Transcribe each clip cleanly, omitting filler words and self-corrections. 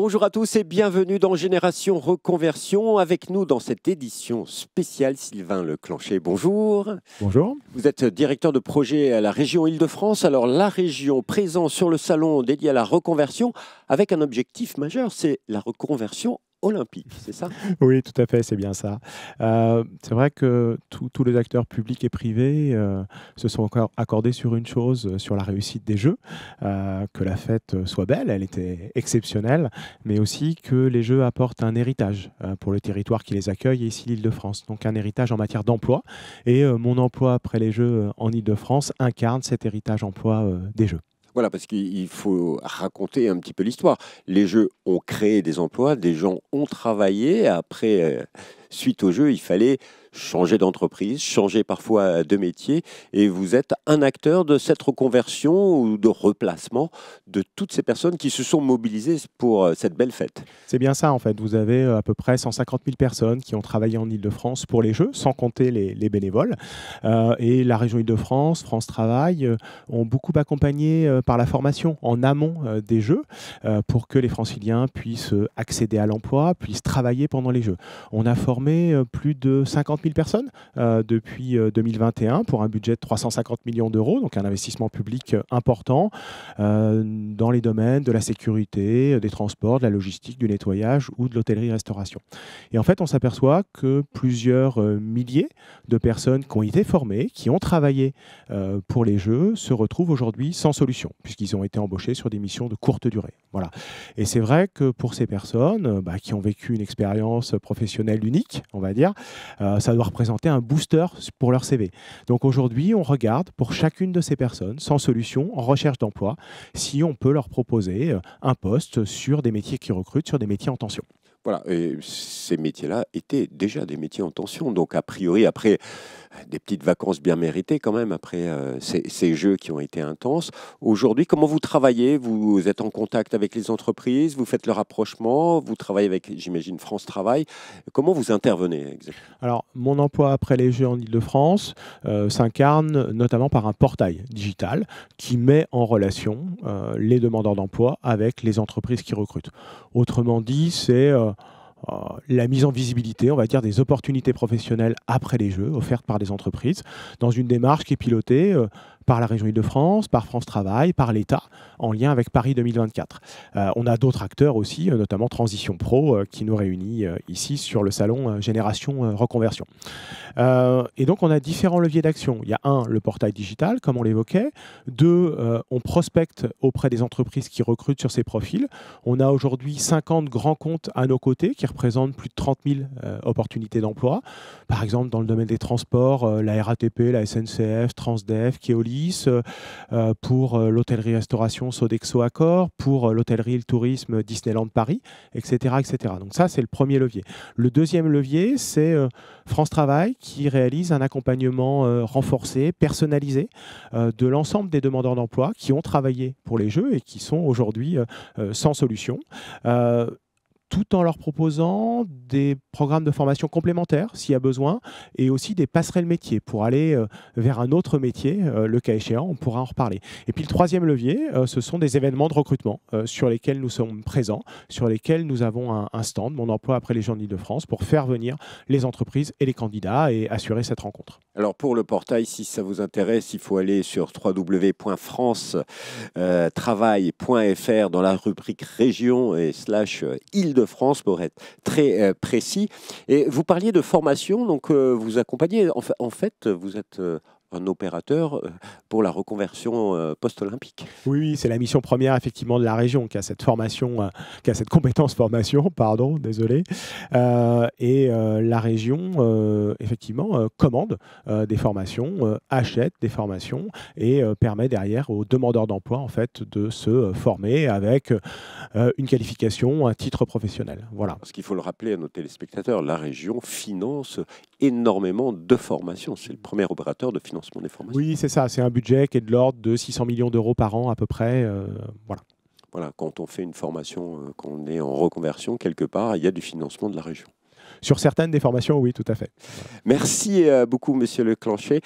Bonjour à tous et bienvenue dans Génération Reconversion. Avec nous dans cette édition spéciale, Sylvain Leclancher. Bonjour. Bonjour. Vous êtes directeur de projet à la région Île-de-France. Alors la région présente sur le salon dédié à la reconversion avec un objectif majeur, c'est la reconversion olympique, c'est ça? Oui, tout à fait, c'est bien ça. C'est vrai que tous les acteurs publics et privés se sont encore accordés sur une chose, sur la réussite des Jeux, que la fête soit belle, elle était exceptionnelle, mais aussi que les Jeux apportent un héritage pour le territoire qui les accueille, et ici l'Île-de-France. Donc un héritage en matière d'emploi. Et mon emploi après les Jeux en Île-de-France incarne cet héritage emploi des Jeux. Voilà, parce qu'il faut raconter un petit peu l'histoire. Les Jeux ont créé des emplois, des gens ont travaillé. Après, suite aux Jeux, il fallait changer d'entreprise, changer parfois de métier. Et vous êtes un acteur de cette reconversion ou de replacement de toutes ces personnes qui se sont mobilisées pour cette belle fête. C'est bien ça en fait. Vous avez à peu près 150 000 personnes qui ont travaillé en Île-de-France pour les Jeux, sans compter les bénévoles. Et la région Île-de-France, France Travail, ont beaucoup accompagné par la formation en amont des Jeux pour que les Franciliens puissent accéder à l'emploi, puissent travailler pendant les Jeux. On a formé plus de 50 000 personnes depuis 2021 pour un budget de 350 millions d'euros, donc un investissement public important dans les domaines de la sécurité, des transports, de la logistique, du nettoyage ou de l'hôtellerie-restauration. Et en fait, on s'aperçoit que plusieurs milliers de personnes qui ont été formées, qui ont travaillé pour les Jeux, se retrouvent aujourd'hui sans solution, puisqu'ils ont été embauchés sur des missions de courte durée. Voilà. Et c'est vrai que pour ces personnes qui ont vécu une expérience professionnelle unique, on va dire, ça doit représenter un booster pour leur CV. Donc aujourd'hui, on regarde pour chacune de ces personnes sans solution, en recherche d'emploi, si on peut leur proposer un poste sur des métiers qui recrutent, sur des métiers en tension. Voilà, et ces métiers-là étaient déjà des métiers en tension. Donc, a priori, après des petites vacances bien méritées quand même, après ces Jeux qui ont été intenses. Aujourd'hui, comment vous travaillez? Vous êtes en contact avec les entreprises, vous faites le rapprochement, vous travaillez avec, j'imagine, France Travail. Comment vous intervenez exactement? Alors, mon emploi après les Jeux en Île-de-France s'incarne notamment par un portail digital qui met en relation les demandeurs d'emploi avec les entreprises qui recrutent. Autrement dit, c'est la mise en visibilité, on va dire, des opportunités professionnelles après les Jeux offertes par des entreprises dans une démarche qui est pilotée par la région Île-de-France, par France Travail, par l'État, en lien avec Paris 2024. On a d'autres acteurs aussi, notamment Transition Pro, qui nous réunit ici sur le salon Génération Reconversion. Et donc, on a différents leviers d'action. Il y a le portail digital, comme on l'évoquait. 2, on prospecte auprès des entreprises qui recrutent sur ces profils. On a aujourd'hui 50 grands comptes à nos côtés qui représentent plus de 30 000 opportunités d'emploi. Par exemple, dans le domaine des transports, la RATP, la SNCF, Transdev, Keolis, pour l'hôtellerie-restauration Sodexo Accor, pour l'hôtellerie et le tourisme Disneyland Paris, etc., etc. Donc ça, c'est le premier levier. Le deuxième levier, c'est France Travail qui réalise un accompagnement renforcé, personnalisé de l'ensemble des demandeurs d'emploi qui ont travaillé pour les Jeux et qui sont aujourd'hui sans solution. Tout en leur proposant des programmes de formation complémentaires s'il y a besoin et aussi des passerelles métiers pour aller vers un autre métier, le cas échéant, on pourra en reparler. Et puis le troisième levier, ce sont des événements de recrutement sur lesquels nous sommes présents, sur lesquels nous avons un stand, Mon emploi après les Jeux en Île-de-France, pour faire venir les entreprises et les candidats et assurer cette rencontre. Alors pour le portail, si ça vous intéresse, il faut aller sur www.francetravail.fr dans la rubrique région et /Île-de-France pour être très précis. Et vous parliez de formation, donc vous accompagnez, en fait vous êtes un opérateur pour la reconversion post-olympique. Oui, c'est la mission première effectivement de la région qui a cette formation, qui a cette compétence formation, pardon, désolé. Et la région effectivement commande des formations, achète des formations et permet derrière aux demandeurs d'emploi en fait de se former avec une qualification, un titre professionnel. Voilà. Parce qu'il faut le rappeler à nos téléspectateurs, la région finance énormément de formations. C'est le premier opérateur de financement des formations. Oui, c'est ça. C'est un budget qui est de l'ordre de 600 millions d'euros par an à peu près. Voilà. Voilà, quand on fait une formation, quand on est en reconversion, quelque part, il y a du financement de la région. Sur certaines des formations, oui, tout à fait. Merci beaucoup, Monsieur Leclancher.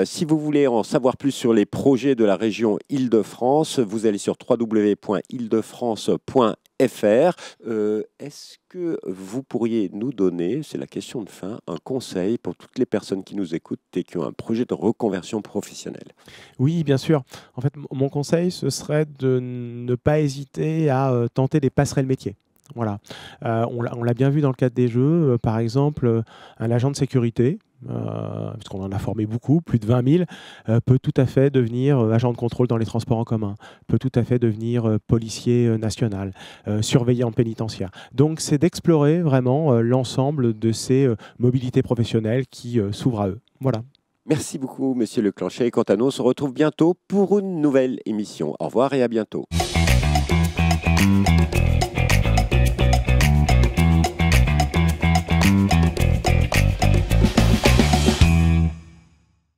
Si vous voulez en savoir plus sur les projets de la région Île-de-France, vous allez sur www.îledefrance.fr Est-ce que vous pourriez nous donner, c'est la question de fin, un conseil pour toutes les personnes qui nous écoutent et qui ont un projet de reconversion professionnelle? Oui, bien sûr. En fait, mon conseil, ce serait de ne pas hésiter à tenter des passerelles métiers. Voilà. On l'a bien vu dans le cadre des jeux. Par exemple, un agent de sécurité, parce qu'on en a formé beaucoup, plus de 20 000, peut tout à fait devenir agent de contrôle dans les transports en commun, peut tout à fait devenir policier national, surveillant pénitentiaire. Donc, c'est d'explorer vraiment l'ensemble de ces mobilités professionnelles qui s'ouvrent à eux. Voilà. Merci beaucoup, Monsieur Leclancher. Et quant à nous, on se retrouve bientôt pour une nouvelle émission. Au revoir et à bientôt.